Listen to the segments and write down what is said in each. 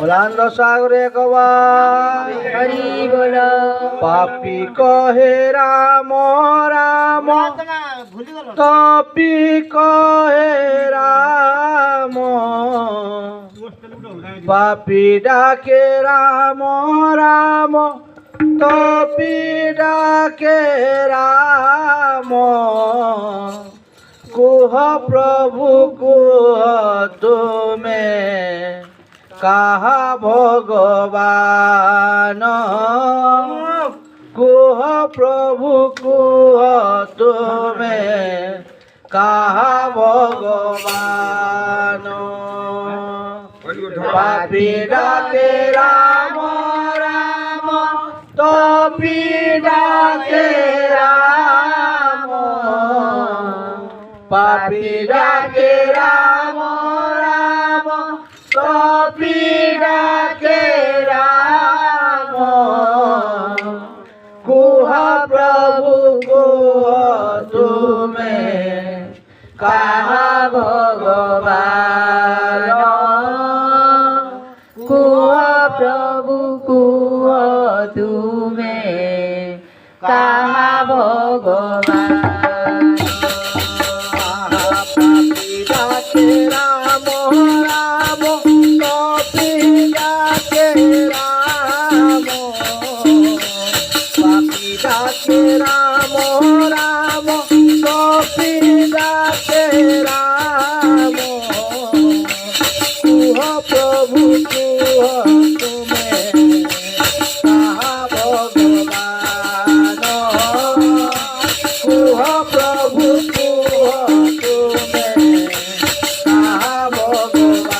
भोलांदो सागरे कवा हरि बोल पापी कहे राम राम तपी कहे राम पापी डाके राम राम तपी डाके राम कुह प्रभु कुह तुम्हें कहा भगवान कुह प्रभु कुह तुम्हें कहा भगवान पापी डाके राम राम तो डाके राम पापी डाके राम राम तो डाके राम कुह प्रभु कुह तुम्हें कहा भगवान कुह प्रभु कुह तुम्हें कहा भगवान डाके राम राम कपी डाके राम पापी डाके राम राम कपी डाके राम कुह प्रभु कुह तुम्हें कहा भगवान कुह प्रभु कुह तुम्हें कहा भगवान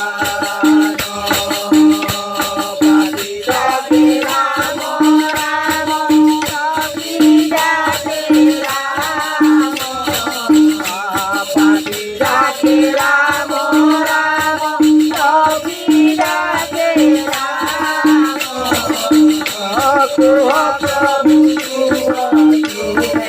पापी डाके राम राम कपी डाके राम पापी डाके राम राम कपी डाके राम कुह प्रभु कुह तुम्हें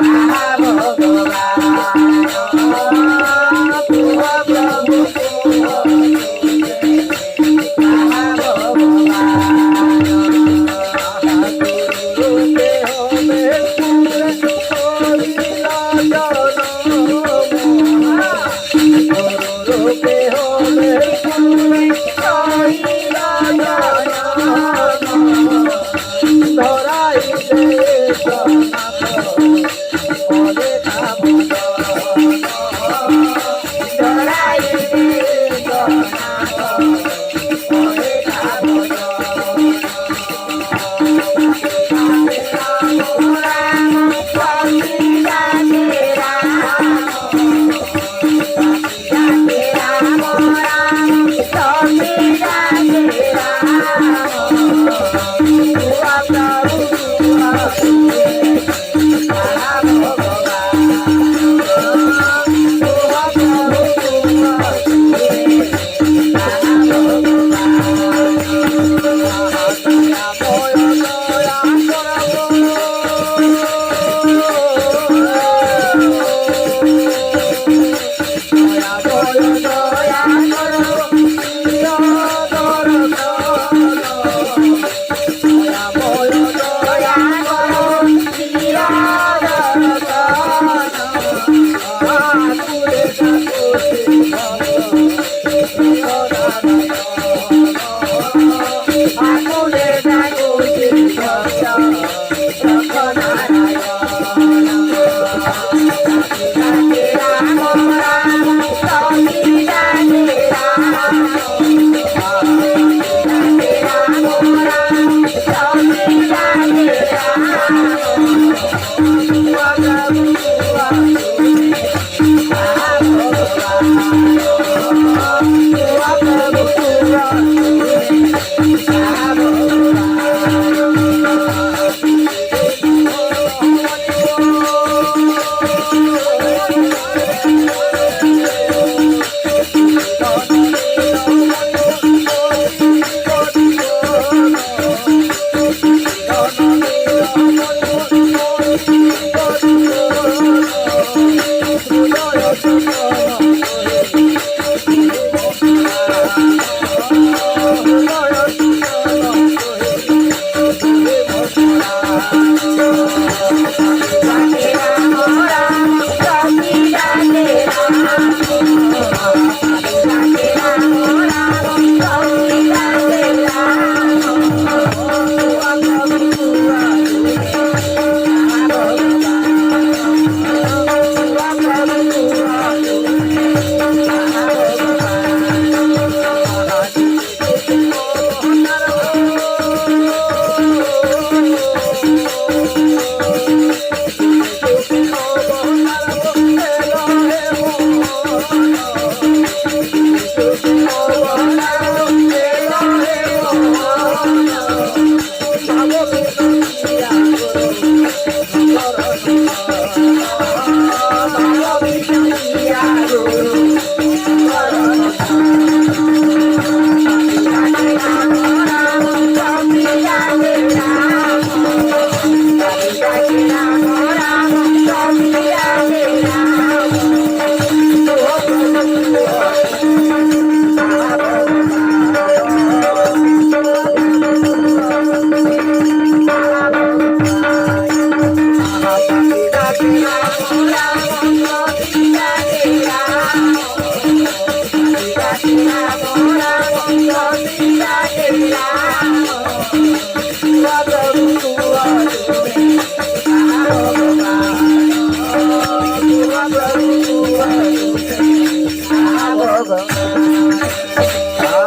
कहा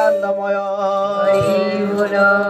આનંદમય હરિ બોલો